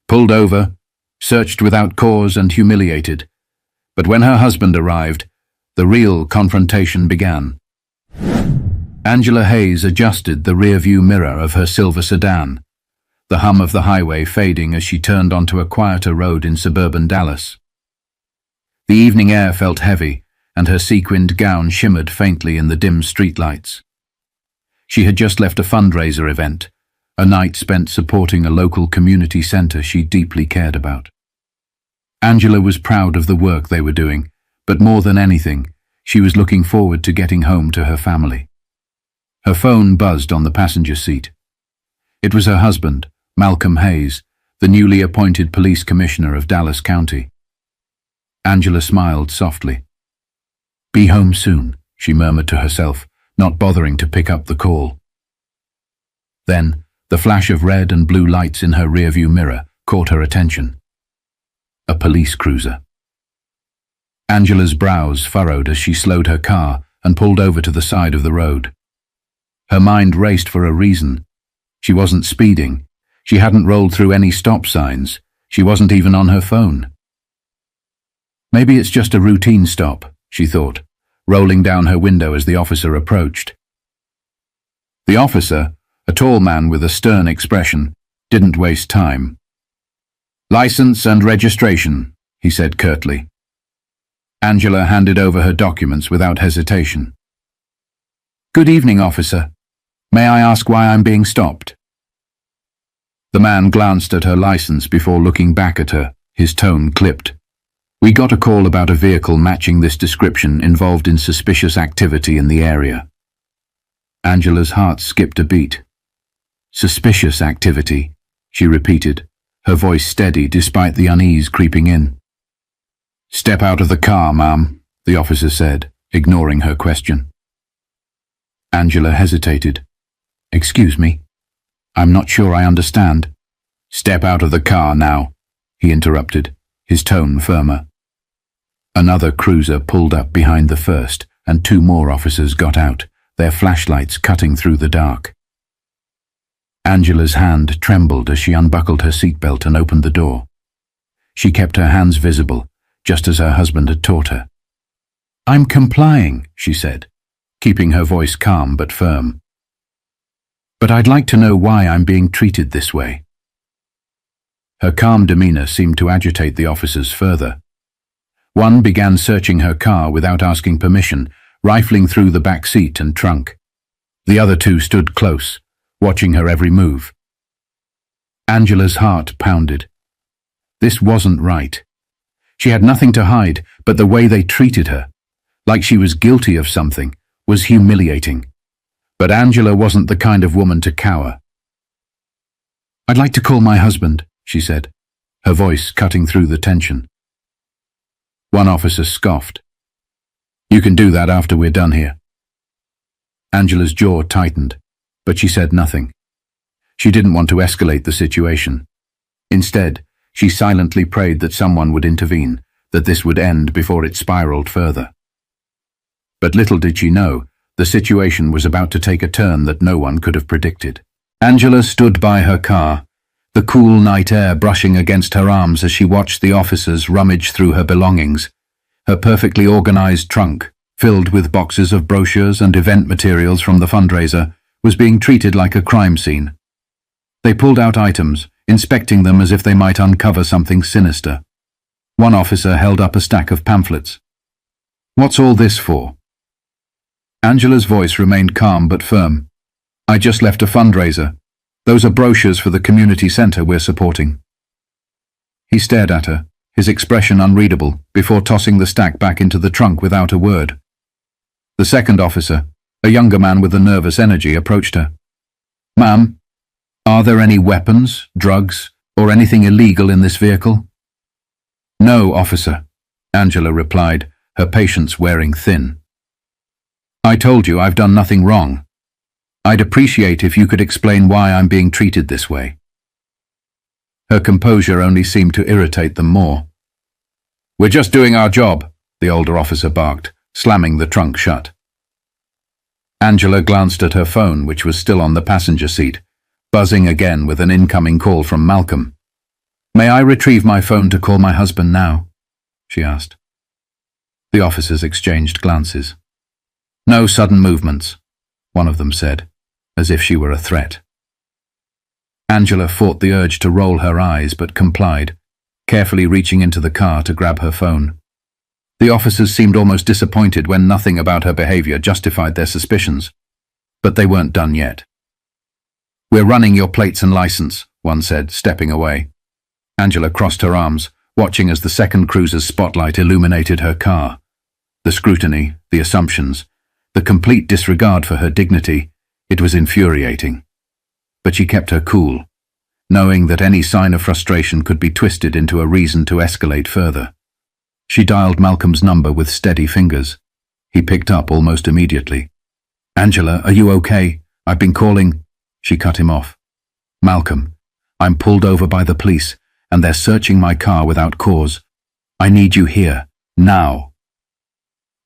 pulled over, searched without cause and humiliated. But when her husband arrived, the real confrontation began. Angela Hayes adjusted the rear-view mirror of her silver sedan, the hum of the highway fading as she turned onto a quieter road in suburban Dallas. The evening air felt heavy, and her sequined gown shimmered faintly in the dim streetlights. She had just left a fundraiser event, a night spent supporting a local community center she deeply cared about. Angela was proud of the work they were doing, but more than anything, she was looking forward to getting home to her family. Her phone buzzed on the passenger seat. It was her husband, Malcolm Hayes, the newly appointed police commissioner of Dallas County. Angela smiled softly. "Be home soon," she murmured to herself, not bothering to pick up the call. Then, the flash of red and blue lights in her rearview mirror caught her attention. A police cruiser. Angela's brows furrowed as she slowed her car and pulled over to the side of the road. Her mind raced for a reason. She wasn't speeding. She hadn't rolled through any stop signs. She wasn't even on her phone. Maybe it's just a routine stop, she thought, rolling down her window as the officer approached. The officer, a tall man with a stern expression, didn't waste time. "License and registration," he said curtly. Angela handed over her documents without hesitation. "Good evening, officer. May I ask why I'm being stopped?" The man glanced at her license before looking back at her, his tone clipped. "We got a call about a vehicle matching this description involved in suspicious activity in the area." Angela's heart skipped a beat. "Suspicious activity," she repeated, her voice steady despite the unease creeping in. "Step out of the car, ma'am," the officer said, ignoring her question. Angela hesitated. "Excuse me? I'm not sure I understand." "Step out of the car now," he interrupted, his tone firmer. Another cruiser pulled up behind the first, and two more officers got out, their flashlights cutting through the dark. Angela's hand trembled as she unbuckled her seatbelt and opened the door. She kept her hands visible, just as her husband had taught her. "I'm complying," she said, keeping her voice calm but firm. "But I'd like to know why I'm being treated this way." Her calm demeanor seemed to agitate the officers further. One began searching her car without asking permission, rifling through the back seat and trunk. The other two stood close, watching her every move. Angela's heart pounded. This wasn't right. She had nothing to hide, but the way they treated her, like she was guilty of something, was humiliating. But Angela wasn't the kind of woman to cower. "I'd like to call my husband," she said, her voice cutting through the tension. One officer scoffed. "You can do that after we're done here." Angela's jaw tightened, but she said nothing. She didn't want to escalate the situation. Instead, she silently prayed that someone would intervene, that this would end before it spiraled further. But little did she know, the situation was about to take a turn that no one could have predicted. Angela stood by her car, the cool night air brushing against her arms as she watched the officers rummage through her belongings. Her perfectly organized trunk, filled with boxes of brochures and event materials from the fundraiser, was being treated like a crime scene. They pulled out items, inspecting them as if they might uncover something sinister. One officer held up a stack of pamphlets. "What's all this for?" Angela's voice remained calm but firm. "I just left a fundraiser. Those are brochures for the community center we're supporting." He stared at her, his expression unreadable, before tossing the stack back into the trunk without a word. The second officer, a younger man with a nervous energy, approached her. "Ma'am, are there any weapons, drugs, or anything illegal in this vehicle?" "No, officer," Angela replied, her patience wearing thin. "I told you I've done nothing wrong. I'd appreciate if you could explain why I'm being treated this way." Her composure only seemed to irritate them more. "We're just doing our job," the older officer barked, slamming the trunk shut. Angela glanced at her phone, which was still on the passenger seat, buzzing again with an incoming call from Malcolm. "May I retrieve my phone to call my husband now?" she asked. The officers exchanged glances. "No sudden movements," one of them said, as if she were a threat. Angela fought the urge to roll her eyes but complied, carefully reaching into the car to grab her phone. The officers seemed almost disappointed when nothing about her behavior justified their suspicions. But they weren't done yet. "We're running your plates and license," one said, stepping away. Angela crossed her arms, watching as the second cruiser's spotlight illuminated her car. The scrutiny, the assumptions, the complete disregard for her dignity, it was infuriating. But she kept her cool, knowing that any sign of frustration could be twisted into a reason to escalate further. She dialed Malcolm's number with steady fingers. He picked up almost immediately. "Angela, are you okay? I've been calling—" She cut him off. "Malcolm, I'm pulled over by the police, and they're searching my car without cause. I need you here, now."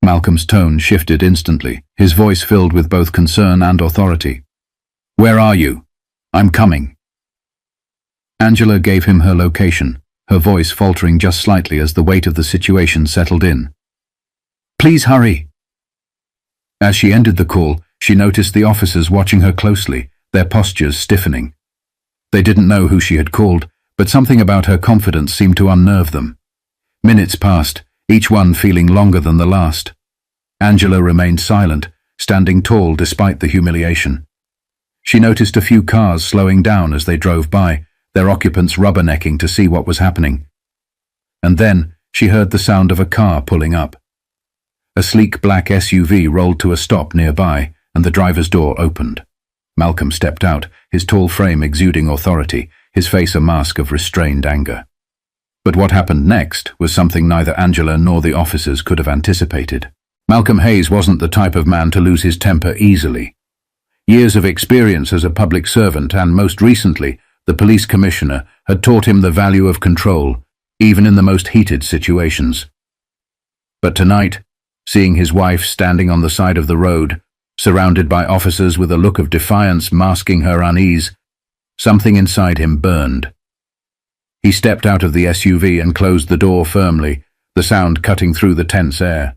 Malcolm's tone shifted instantly, his voice filled with both concern and authority. "Where are you? I'm coming." Angela gave him her location, her voice faltering just slightly as the weight of the situation settled in. "Please hurry." As she ended the call, she noticed the officers watching her closely, their postures stiffening. They didn't know who she had called, but something about her confidence seemed to unnerve them. Minutes passed, each one feeling longer than the last. Angela remained silent, standing tall despite the humiliation. She noticed a few cars slowing down as they drove by, their occupants rubbernecking to see what was happening. And then she heard the sound of a car pulling up. A sleek black SUV rolled to a stop nearby, and the driver's door opened. Malcolm stepped out, his tall frame exuding authority, his face a mask of restrained anger. But what happened next was something neither Angela nor the officers could have anticipated. Malcolm Hayes wasn't the type of man to lose his temper easily. Years of experience as a public servant and, most recently, the police commissioner had taught him the value of control, even in the most heated situations. But tonight, seeing his wife standing on the side of the road, surrounded by officers with a look of defiance masking her unease, something inside him burned. He stepped out of the SUV and closed the door firmly, the sound cutting through the tense air.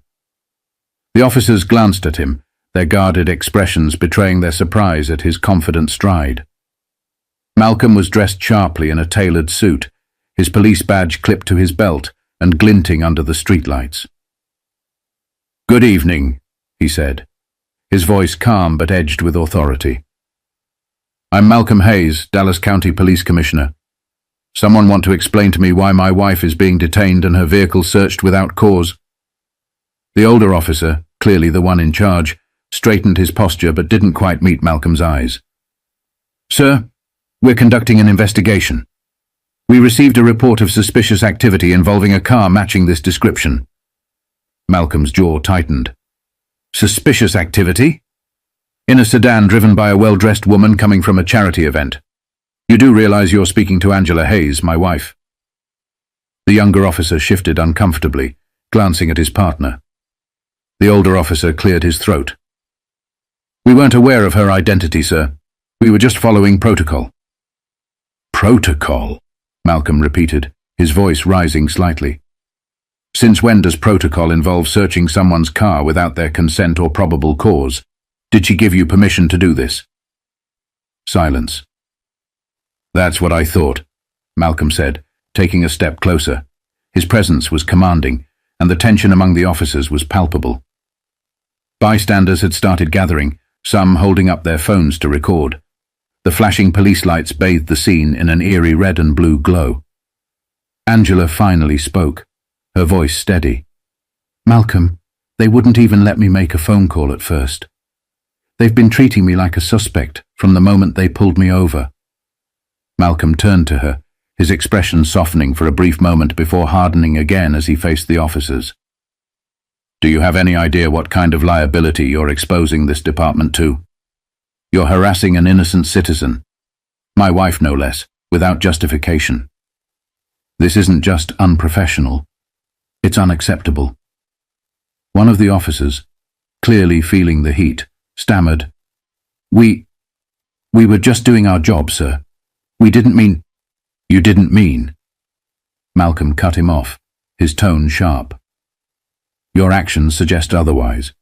The officers glanced at him, their guarded expressions betraying their surprise at his confident stride. Malcolm was dressed sharply in a tailored suit, his police badge clipped to his belt and glinting under the streetlights. "Good evening," he said, his voice calm but edged with authority. "I'm Malcolm Hayes, Dallas County Police Commissioner. Someone want to explain to me why my wife is being detained and her vehicle searched without cause?" The older officer, clearly the one in charge, straightened his posture but didn't quite meet Malcolm's eyes. "Sir, we're conducting an investigation. We received a report of suspicious activity involving a car matching this description." Malcolm's jaw tightened. "Suspicious activity? In a sedan driven by a well-dressed woman coming from a charity event. You do realize you're speaking to Angela Hayes, my wife?" The younger officer shifted uncomfortably, glancing at his partner. The older officer cleared his throat. "We weren't aware of her identity, sir. We were just following protocol." "Protocol?" Malcolm repeated, his voice rising slightly. "Since when does protocol involve searching someone's car without their consent or probable cause? Did she give you permission to do this?" Silence. "That's what I thought," Malcolm said, taking a step closer. His presence was commanding, and the tension among the officers was palpable. Bystanders had started gathering, some holding up their phones to record. The flashing police lights bathed the scene in an eerie red and blue glow. Angela finally spoke, her voice steady. "Malcolm, they wouldn't even let me make a phone call at first. They've been treating me like a suspect from the moment they pulled me over." Malcolm turned to her, his expression softening for a brief moment before hardening again as he faced the officers. "Do you have any idea what kind of liability you're exposing this department to? You're harassing an innocent citizen, my wife no less, without justification. This isn't just unprofessional, it's unacceptable." One of the officers, clearly feeling the heat, stammered, We were just doing our job, sir. We didn't mean—" "You didn't mean?" Malcolm cut him off, his tone sharp. Your actions suggest otherwise.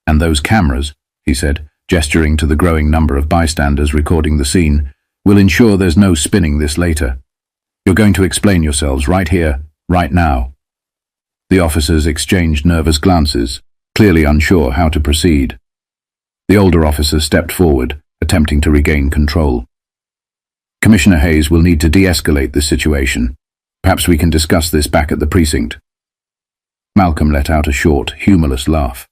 And those cameras, he said, gesturing to the growing number of bystanders recording the scene, will ensure there's no spinning this later. You're going to explain yourselves right here, right now. The officers exchanged nervous glances, clearly unsure how to proceed. The older officer stepped forward, attempting to regain control. Commissioner Hayes will need to de-escalate this situation. Perhaps we can discuss this back at the precinct. Malcolm let out a short, humorless laugh.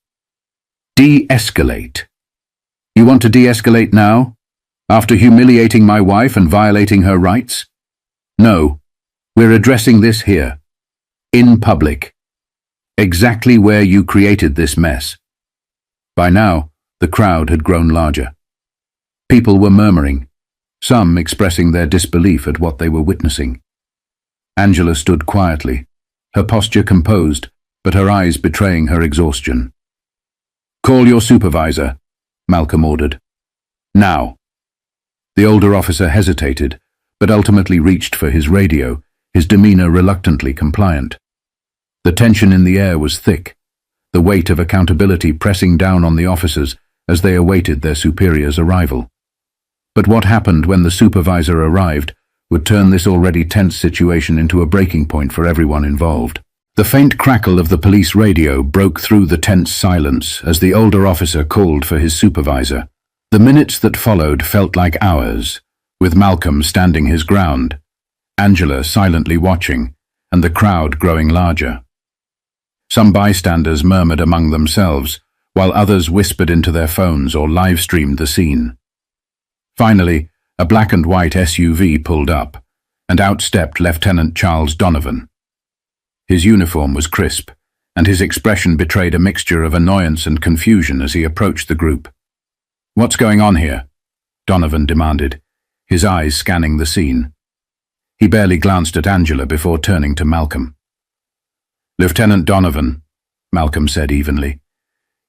De-escalate? You want to de-escalate now? After humiliating my wife and violating her rights? No, we're addressing this here. In public. Exactly where you created this mess. By now, the crowd had grown larger. People were murmuring, some expressing their disbelief at what they were witnessing. Angela stood quietly, her posture composed, but her eyes betraying her exhaustion. Call your supervisor, Malcolm ordered. Now. The older officer hesitated, but ultimately reached for his radio, his demeanor reluctantly compliant. The tension in the air was thick, the weight of accountability pressing down on the officers as they awaited their superior's arrival. But what happened when the supervisor arrived would turn this already tense situation into a breaking point for everyone involved. The faint crackle of the police radio broke through the tense silence as the older officer called for his supervisor. The minutes that followed felt like hours, with Malcolm standing his ground, Angela silently watching, and the crowd growing larger. Some bystanders murmured among themselves, while others whispered into their phones or live-streamed the scene. Finally, a black and white SUV pulled up, and out stepped Lieutenant Charles Donovan. His uniform was crisp, and his expression betrayed a mixture of annoyance and confusion as he approached the group. What's going on here? Donovan demanded, his eyes scanning the scene. He barely glanced at Angela before turning to Malcolm. Lieutenant Donovan, Malcolm said evenly,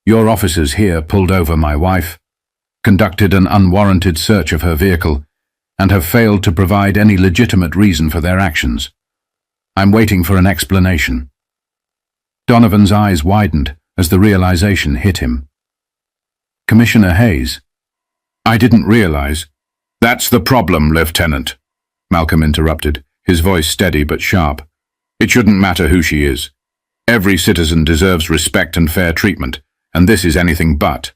your officers here pulled over my wife, conducted an unwarranted search of her vehicle, and have failed to provide any legitimate reason for their actions. I'm waiting for an explanation. Donovan's eyes widened as the realization hit him. Commissioner Hayes. I didn't realize. That's the problem, Lieutenant, Malcolm interrupted, his voice steady but sharp. It shouldn't matter who she is. Every citizen deserves respect and fair treatment, and this is anything but.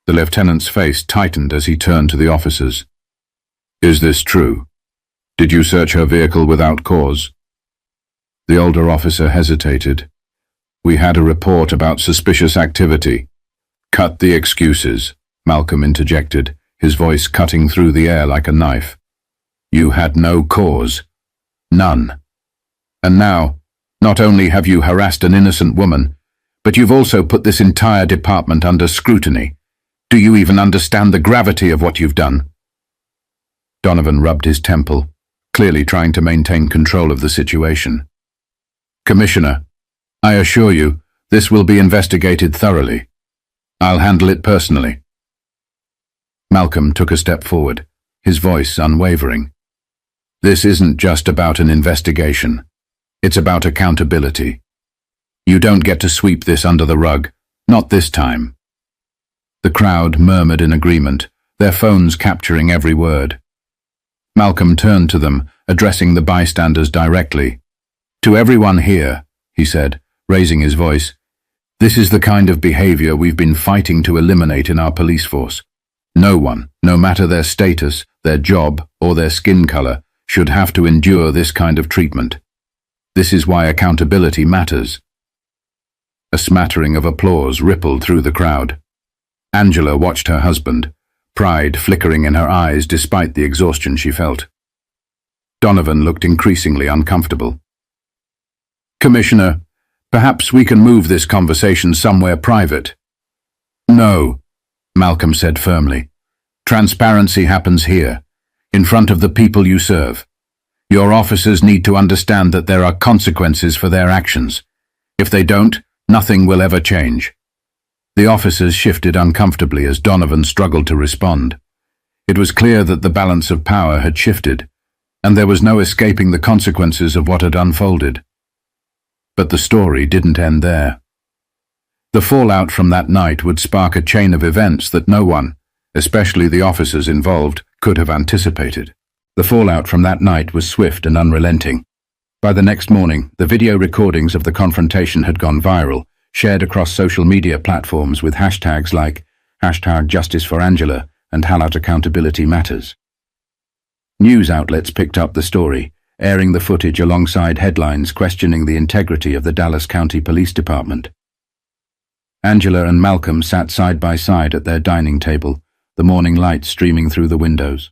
The lieutenant's face tightened as he turned to the officers. Is this true? Did you search her vehicle without cause? The older officer hesitated. We had a report about suspicious activity. Cut the excuses, Malcolm interjected, his voice cutting through the air like a knife. You had no cause. None. And now, not only have you harassed an innocent woman, but you've also put this entire department under scrutiny. Do you even understand the gravity of what you've done? Donovan rubbed his temple, clearly trying to maintain control of the situation. Commissioner, I assure you, this will be investigated thoroughly. I'll handle it personally. Malcolm took a step forward, his voice unwavering. This isn't just about an investigation. It's about accountability. You don't get to sweep this under the rug, not this time. The crowd murmured in agreement, their phones capturing every word. Malcolm turned to them, addressing the bystanders directly. To everyone here, he said, raising his voice, this is the kind of behavior we've been fighting to eliminate in our police force. No one, no matter their status, their job, or their skin color, should have to endure this kind of treatment. This is why accountability matters. A smattering of applause rippled through the crowd. Angela watched her husband, pride flickering in her eyes despite the exhaustion she felt. Donovan looked increasingly uncomfortable. Commissioner, perhaps we can move this conversation somewhere private. No, Malcolm said firmly. Transparency happens here, in front of the people you serve. Your officers need to understand that there are consequences for their actions. If they don't, nothing will ever change. The officers shifted uncomfortably as Donovan struggled to respond. It was clear that the balance of power had shifted, and there was no escaping the consequences of what had unfolded. But the story didn't end there. The fallout from that night would spark a chain of events that no one, especially the officers involved, could have anticipated. The fallout from that night was swift and unrelenting. By the next morning, the video recordings of the confrontation had gone viral, shared across social media platforms with hashtags like #JusticeForAngela and #HowAccountabilityMatters. News outlets picked up the story, airing the footage alongside headlines questioning the integrity of the Dallas County Police Department. Angela and Malcolm sat side by side at their dining table, the morning light streaming through the windows.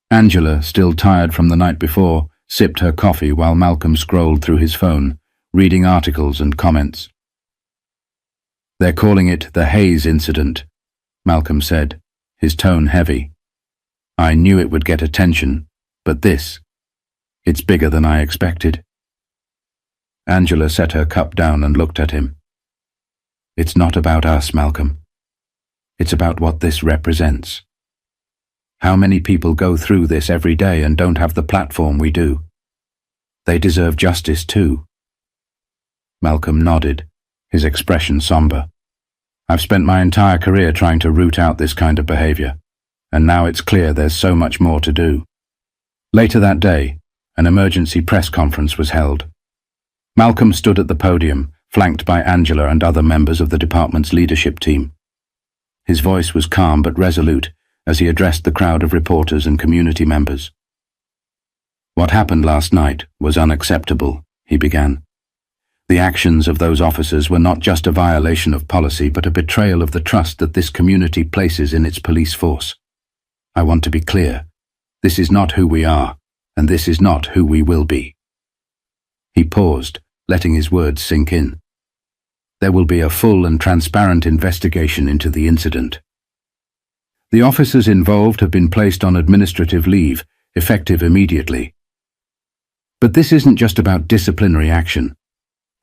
Angela, still tired from the night before, sipped her coffee while Malcolm scrolled through his phone, reading articles and comments. "They're calling it the Hayes incident," Malcolm said, his tone heavy. "I knew it would get attention, but it's bigger than I expected." Angela set her cup down and looked at him. "It's not about us, Malcolm. It's about what this represents. How many people go through this every day and don't have the platform we do? They deserve justice too." Malcolm nodded, his expression somber. "I've spent my entire career trying to root out this kind of behavior, and now it's clear there's so much more to do." Later that day, an emergency press conference was held. Malcolm stood at the podium, flanked by Angela and other members of the department's leadership team. His voice was calm but resolute as he addressed the crowd of reporters and community members. "What happened last night was unacceptable," he began. "The actions of those officers were not just a violation of policy but a betrayal of the trust that this community places in its police force. I want to be clear. This is not who we are, and this is not who we will be." He paused, letting his words sink in. "There will be a full and transparent investigation into the incident. The officers involved have been placed on administrative leave, effective immediately. But this isn't just about disciplinary action.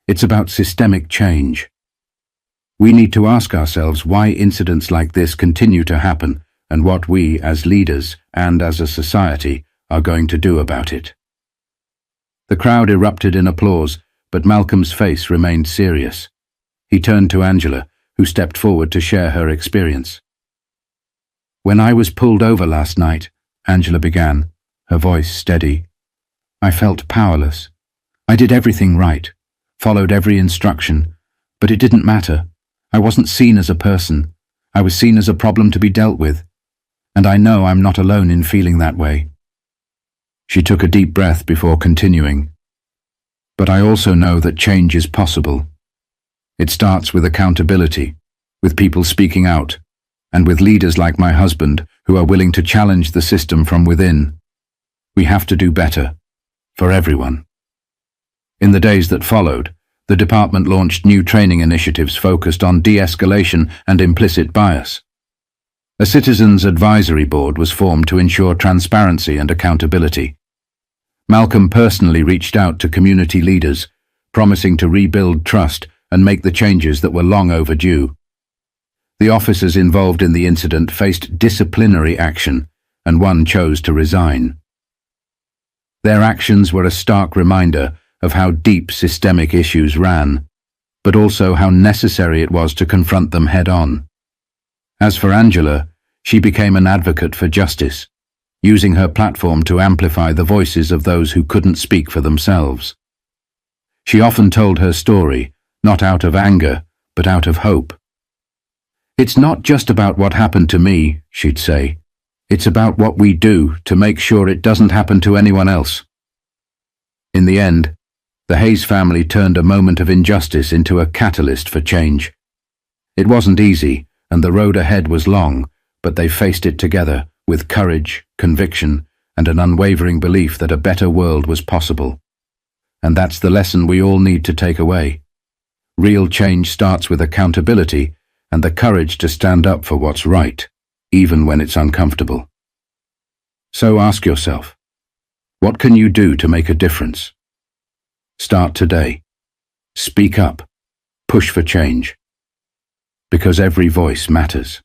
It's about systemic change. We need to ask ourselves why incidents like this continue to happen and what we, as leaders and as a society, are going to do about it." The crowd erupted in applause, but Malcolm's face remained serious. He turned to Angela, who stepped forward to share her experience. "When I was pulled over last night," Angela began, her voice steady, "I felt powerless. I did everything right, followed every instruction, but it didn't matter. I wasn't seen as a person. I was seen as a problem to be dealt with. And I know I'm not alone in feeling that way." She took a deep breath before continuing. "But I also know that change is possible. It starts with accountability, with people speaking out, and with leaders like my husband who are willing to challenge the system from within. We have to do better, for everyone." In the days that followed, the department launched new training initiatives focused on de-escalation and implicit bias. A citizens' advisory board was formed to ensure transparency and accountability. Malcolm personally reached out to community leaders, promising to rebuild trust and make the changes that were long overdue. The officers involved in the incident faced disciplinary action, and one chose to resign. Their actions were a stark reminder of how deep systemic issues ran, but also how necessary it was to confront them head-on. As for Angela, she became an advocate for justice, using her platform to amplify the voices of those who couldn't speak for themselves. She often told her story, not out of anger, but out of hope. "It's not just about what happened to me," she'd say. "It's about what we do to make sure it doesn't happen to anyone else." In the end, the Hayes family turned a moment of injustice into a catalyst for change. It wasn't easy, and the road ahead was long, but they faced it together, with courage, conviction, and an unwavering belief that a better world was possible. And that's the lesson we all need to take away. Real change starts with accountability and the courage to stand up for what's right, even when it's uncomfortable. So ask yourself, what can you do to make a difference? Start today. Speak up. Push for change. Because every voice matters.